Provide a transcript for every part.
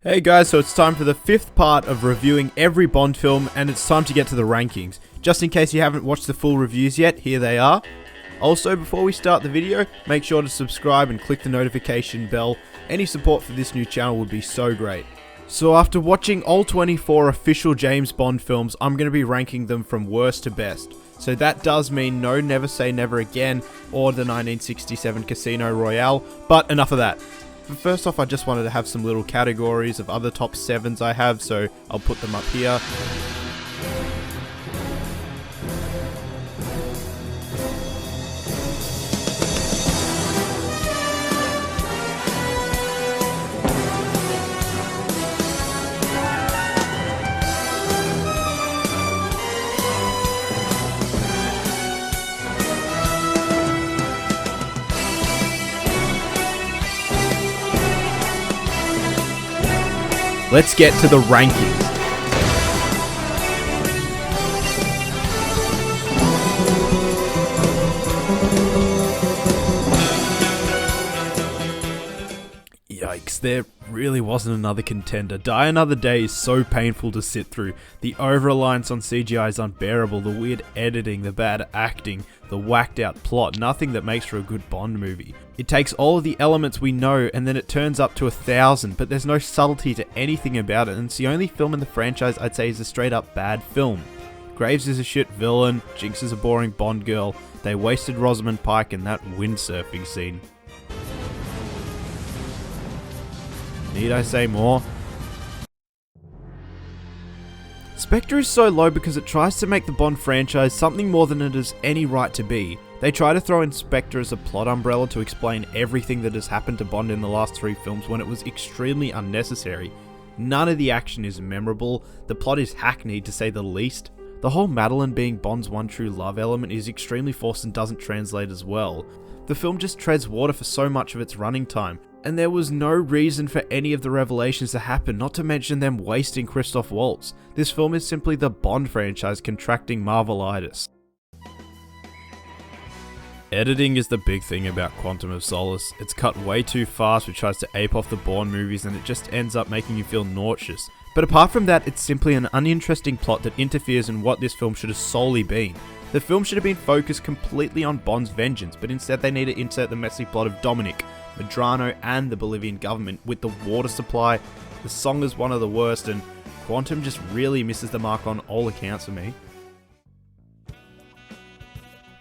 Hey guys, so it's time for the 5th part of reviewing every Bond film, and it's time to get to the rankings. Just in case you haven't watched the full reviews yet, here they are. Also, before we start the video, make sure to subscribe and click the notification bell. Any support for this new channel would be so great. So after watching all 24 official James Bond films, I'm going to be ranking them from worst to best. So that does mean no Never Say Never Again or the 1967 Casino Royale, but enough of that. But first off, I just wanted to have some little categories of other top 7s I have, so I'll put them up here. Let's get to the rankings. Yikes, there really wasn't another contender. Die Another Day is so painful to sit through. The over-reliance on CGI is unbearable, the weird editing, the bad acting, the whacked out plot, nothing that makes for a good Bond movie. It takes all of the elements we know and then it turns up to 1,000, but there's no subtlety to anything about it, and it's the only film in the franchise I'd say is a straight up bad film. Graves is a shit villain, Jinx is a boring Bond girl, they wasted Rosamund Pike in that windsurfing scene. Need I say more? Spectre is so low because it tries to make the Bond franchise something more than it has any right to be. They try to throw in Spectre as a plot umbrella to explain everything that has happened to Bond in the last 3 films when it was extremely unnecessary. None of the action is memorable, the plot is hackneyed to say the least. The whole Madeline being Bond's one true love element is extremely forced and doesn't translate as well. The film just treads water for so much of its running time, and there was no reason for any of the revelations to happen, not to mention them wasting Christoph Waltz. This film is simply the Bond franchise contracting Marvelitis. Editing is the big thing about Quantum of Solace. It's cut way too fast, which tries to ape off the Bourne movies, and it just ends up making you feel nauseous. But apart from that, it's simply an uninteresting plot that interferes in what this film should have solely been. The film should have been focused completely on Bond's vengeance, but instead they need to insert the messy plot of Dominic, Medrano, and the Bolivian government with the water supply. The song is one of the worst, and Quantum just really misses the mark on all accounts for me.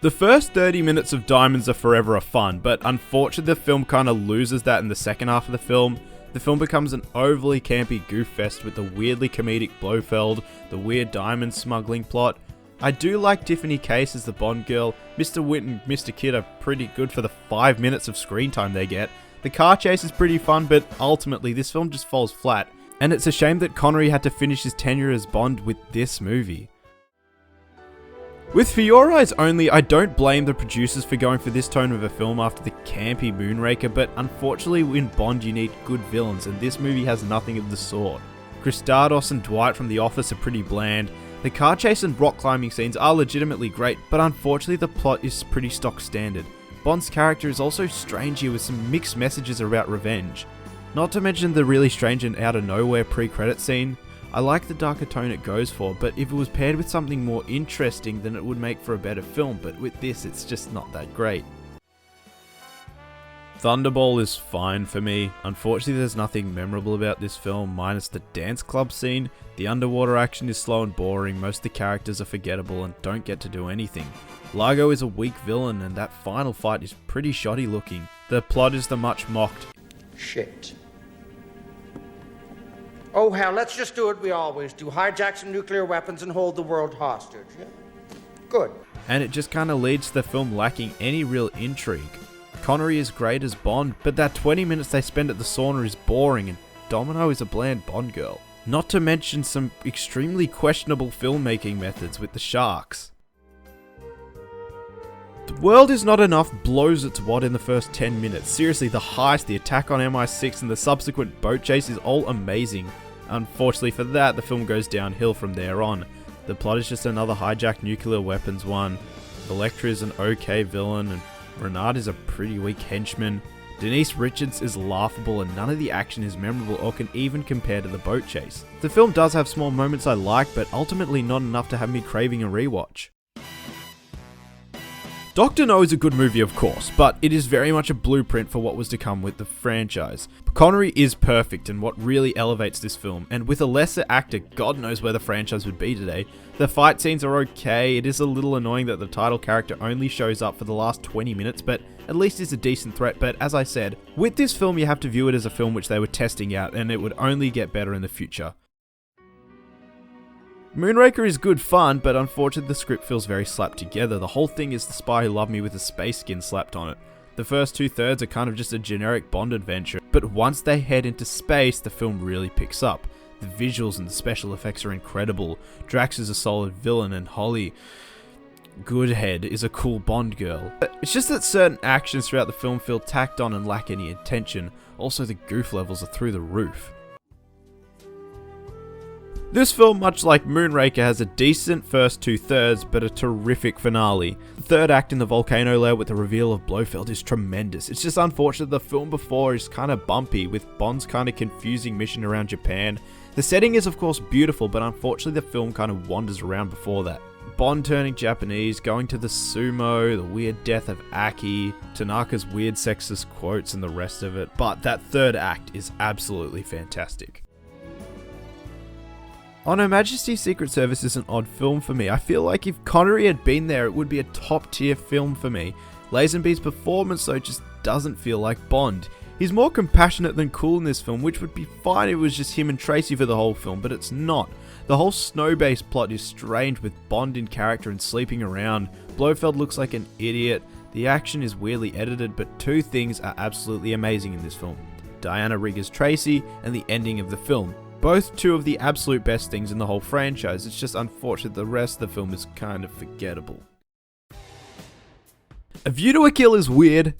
The first 30 minutes of Diamonds Are Forever are fun, but unfortunately the film kinda loses that in the second half of the film. The film becomes an overly campy goof fest with the weirdly comedic Blofeld, the weird diamond smuggling plot. I do like Tiffany Case as the Bond girl. Mr. Wint and Mr. Kidd are pretty good for the 5 minutes of screen time they get. The car chase is pretty fun, but ultimately this film just falls flat. And it's a shame that Connery had to finish his tenure as Bond with this movie. With For Your Eyes Only, I don't blame the producers for going for this tone of a film after the campy Moonraker, but unfortunately in Bond you need good villains, and this movie has nothing of the sort. Christados and Dwight from The Office are pretty bland. The car chase and rock climbing scenes are legitimately great, but unfortunately the plot is pretty stock standard. Bond's character is also strange here with some mixed messages about revenge. Not to mention the really strange and out of nowhere pre-credit scene. I like the darker tone it goes for, but if it was paired with something more interesting then it would make for a better film, but with this it's just not that great. Thunderball is fine for me. Unfortunately there's nothing memorable about this film minus the dance club scene. The underwater action is slow and boring, most of the characters are forgettable and don't get to do anything. Largo is a weak villain and that final fight is pretty shoddy looking. The plot is the much mocked shit. Oh hell, let's just do what we always do. Hijack some nuclear weapons and hold the world hostage. Yeah? Good. And it just kinda leads to the film lacking any real intrigue. Connery is great as Bond, but that 20 minutes they spend at the sauna is boring and Domino is a bland Bond girl. Not to mention some extremely questionable filmmaking methods with the sharks. The World Is Not Enough blows its wad in the first 10 minutes. Seriously, the heist, the attack on MI6 and the subsequent boat chase is all amazing. Unfortunately for that, the film goes downhill from there on. The plot is just another hijacked nuclear weapons one. Electra is an okay villain and Renard is a pretty weak henchman. Denise Richards is laughable and none of the action is memorable or can even compare to the boat chase. The film does have small moments I like, but ultimately not enough to have me craving a rewatch. Dr. No is a good movie, of course, but it is very much a blueprint for what was to come with the franchise. Connery is perfect and what really elevates this film, and with a lesser actor, God knows where the franchise would be today. The fight scenes are okay, it is a little annoying that the title character only shows up for the last 20 minutes, but at least it's a decent threat. But as I said, with this film you have to view it as a film which they were testing out, and it would only get better in the future. Moonraker is good fun, but unfortunately the script feels very slapped together. The whole thing is The Spy Who Loved Me with a space skin slapped on it. The first 2/3 are kind of just a generic Bond adventure, but once they head into space, the film really picks up. The visuals and the special effects are incredible. Drax is a solid villain, and Holly Goodhead is a cool Bond girl. It's just that certain actions throughout the film feel tacked on and lack any intention. Also, the goof levels are through the roof. This film, much like Moonraker, has a decent first 2/3, but a terrific finale. The third act in the volcano lair with the reveal of Blofeld is tremendous. It's just unfortunate the film before is kind of bumpy, with Bond's kind of confusing mission around Japan. The setting is of course beautiful, but unfortunately the film kind of wanders around before that. Bond turning Japanese, going to the sumo, the weird death of Aki, Tanaka's weird sexist quotes and the rest of it, but that third act is absolutely fantastic. On Her Majesty's Secret Service is an odd film for me. I feel like if Connery had been there, it would be a top tier film for me. Lazenby's performance though just doesn't feel like Bond. He's more compassionate than cool in this film, which would be fine if it was just him and Tracy for the whole film, but it's not. The whole snow-based plot is strange, with Bond in character and sleeping around. Blofeld looks like an idiot. The action is weirdly edited, but two things are absolutely amazing in this film: Diana Rigg as Tracy and the ending of the film. Both two of the absolute best things in the whole franchise. It's just unfortunate the rest of the film is kind of forgettable. A View to a Kill is weird,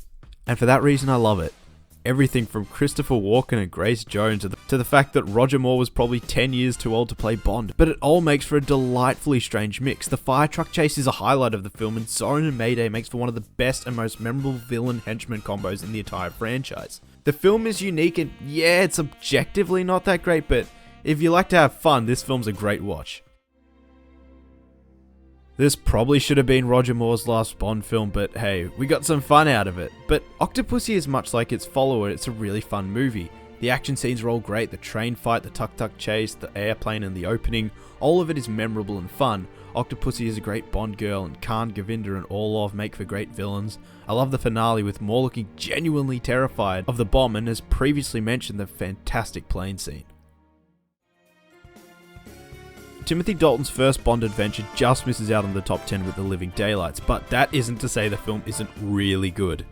and for that reason I love it. Everything from Christopher Walken and Grace Jones to the fact that Roger Moore was probably 10 years too old to play Bond, but it all makes for a delightfully strange mix. The fire truck chase is a highlight of the film, and Zone and Mayday makes for one of the best and most memorable villain-henchman combos in the entire franchise. The film is unique and yeah, it's objectively not that great, but if you like to have fun, this film's a great watch. This probably should have been Roger Moore's last Bond film, but hey, we got some fun out of it. But Octopussy is much like its follower, it's a really fun movie. The action scenes are all great, the train fight, the tuk-tuk chase, the airplane and the opening, all of it is memorable and fun. Octopussy is a great Bond girl, and Khan, Govinda and Orlov make for great villains. I love the finale with Moore looking genuinely terrified of the bomb, and as previously mentioned, the fantastic plane scene. Timothy Dalton's first Bond adventure just misses out on the top 10 with The Living Daylights, but that isn't to say the film isn't really good.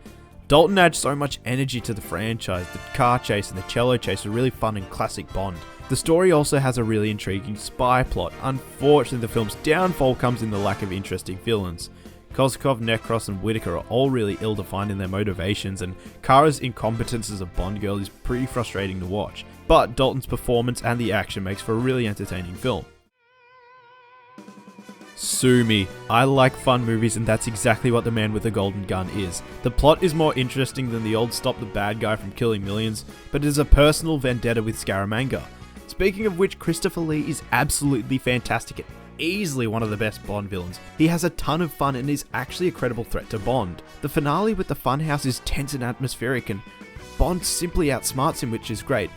Dalton adds so much energy to the franchise. The car chase and the cello chase are really fun and classic Bond. The story also has a really intriguing spy plot. Unfortunately, the film's downfall comes in the lack of interesting villains. Koskov, Necros and Whitaker are all really ill-defined in their motivations, and Kara's incompetence as a Bond girl is pretty frustrating to watch. But Dalton's performance and the action makes for a really entertaining film. Sue me. I like fun movies, and that's exactly what The Man with the Golden Gun is. The plot is more interesting than the old stop the bad guy from killing millions, but it is a personal vendetta with Scaramanga. Speaking of which, Christopher Lee is absolutely fantastic and easily one of the best Bond villains. He has a ton of fun and is actually a credible threat to Bond. The finale with the funhouse is tense and atmospheric, and Bond simply outsmarts him, which is great.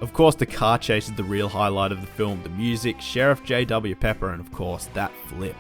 Of course, the car chase is the real highlight of the film, the music, Sheriff J.W. Pepper, and of course, that flip.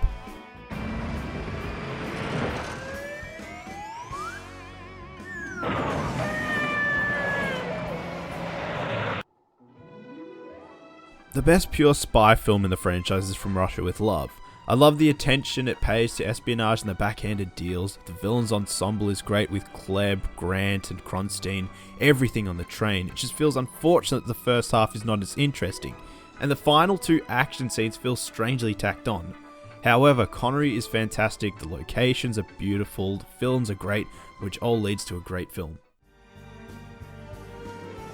The best pure spy film in the franchise is From Russia with Love. I love the attention it pays to espionage and the backhanded deals. The villains ensemble is great with Klebb, Grant and Kronstein, everything on the train. It just feels unfortunate that the first half is not as interesting, and the final two action scenes feel strangely tacked on. However, Connery is fantastic, the locations are beautiful, the villains are great, which all leads to a great film.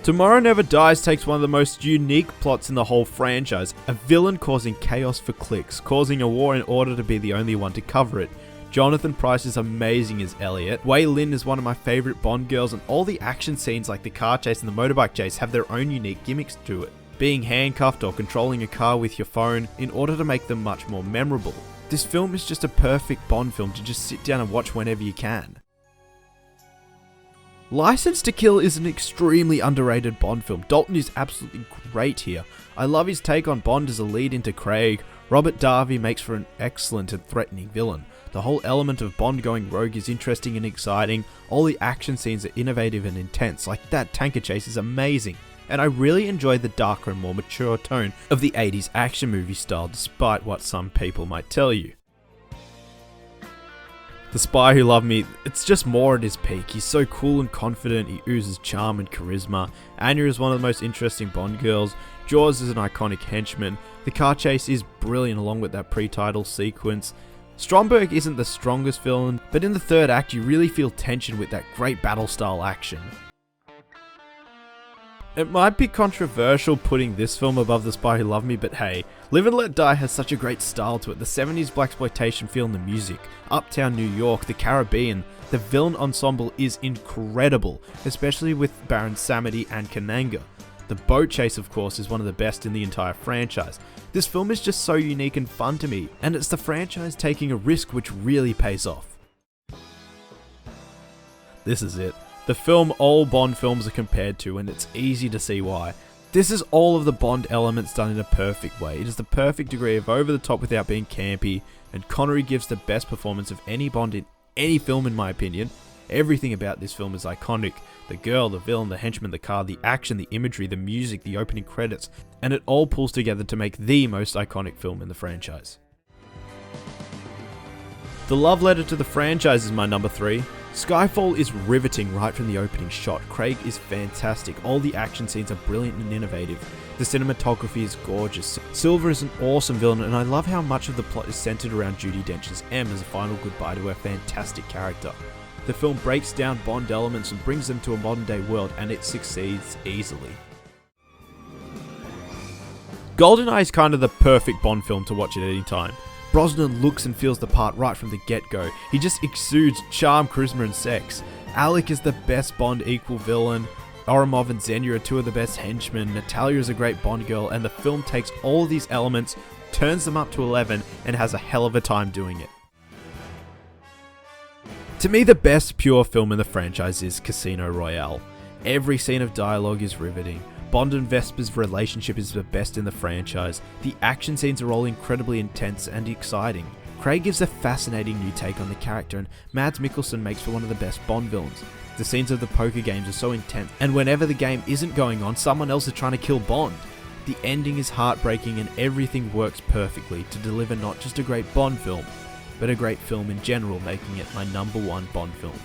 Tomorrow Never Dies takes one of the most unique plots in the whole franchise, a villain causing chaos for cliques, causing a war in order to be the only one to cover it. Jonathan Pryce is amazing as Elliot. Wei Lin is one of my favourite Bond girls, and all the action scenes like the car chase and the motorbike chase have their own unique gimmicks to it, being handcuffed or controlling a car with your phone in order to make them much more memorable. This film is just a perfect Bond film to just sit down and watch whenever you can. License to Kill is an extremely underrated Bond film. Dalton is absolutely great here. I love his take on Bond as a lead into Craig. Robert Davi makes for an excellent and threatening villain. The whole element of Bond going rogue is interesting and exciting. All the action scenes are innovative and intense, like that tanker chase is amazing. And I really enjoy the darker and more mature tone of the 80s action movie style, despite what some people might tell you. The Spy Who Loved Me, it's just more at his peak. He's so cool and confident, he oozes charm and charisma. Anya is one of the most interesting Bond girls. Jaws is an iconic henchman. The car chase is brilliant along with that pre-title sequence. Stromberg isn't the strongest villain, but in the third act you really feel tension with that great battle style action. It might be controversial putting this film above The Spy Who Loved Me, but hey, Live and Let Die has such a great style to it. The 70s blaxploitation feel in the music, uptown New York, the Caribbean, the villain ensemble is incredible, especially with Baron Samedi and Kananga. The boat chase, of course, is one of the best in the entire franchise. This film is just so unique and fun to me, and it's the franchise taking a risk which really pays off. This is it. The film all Bond films are compared to, and it's easy to see why. This is all of the Bond elements done in a perfect way. It is the perfect degree of over the top without being campy, and Connery gives the best performance of any Bond in any film in my opinion. Everything about this film is iconic. The girl, the villain, the henchman, the car, the action, the imagery, the music, the opening credits, and it all pulls together to make the most iconic film in the franchise. The love letter to the franchise is my number 3. Skyfall is riveting right from the opening shot. Craig is fantastic. All the action scenes are brilliant and innovative. The cinematography is gorgeous. Silver is an awesome villain, and I love how much of the plot is centered around Judi Dench's M as a final goodbye to her fantastic character. The film breaks down Bond elements and brings them to a modern day world, and it succeeds easily. GoldenEye is kind of the perfect Bond film to watch at any time. Brosnan looks and feels the part right from the get-go. He just exudes charm, charisma and sex. Alec is the best Bond equal villain. Oramov and Xenia are two of the best henchmen. Natalia is a great Bond girl, and the film takes all of these elements, turns them up to 11, and has a hell of a time doing it. To me, the best pure film in the franchise is Casino Royale. Every scene of dialogue is riveting. Bond and Vesper's relationship is the best in the franchise. The action scenes are all incredibly intense and exciting. Craig gives a fascinating new take on the character, and Mads Mikkelsen makes for one of the best Bond villains. The scenes of the poker games are so intense, and whenever the game isn't going on, someone else is trying to kill Bond. The ending is heartbreaking, and everything works perfectly to deliver not just a great Bond film, but a great film in general, making it my number 1 Bond film.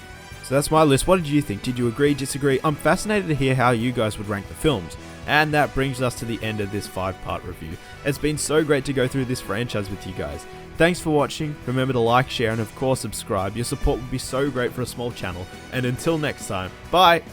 So that's my list. What did you think? Did you agree, disagree? I'm fascinated to hear how you guys would rank the films. And that brings us to the end of this 5-part review. It's been so great to go through this franchise with you guys. Thanks for watching. Remember to like, share, and of course subscribe. Your support would be so great for a small channel. And until next time, bye!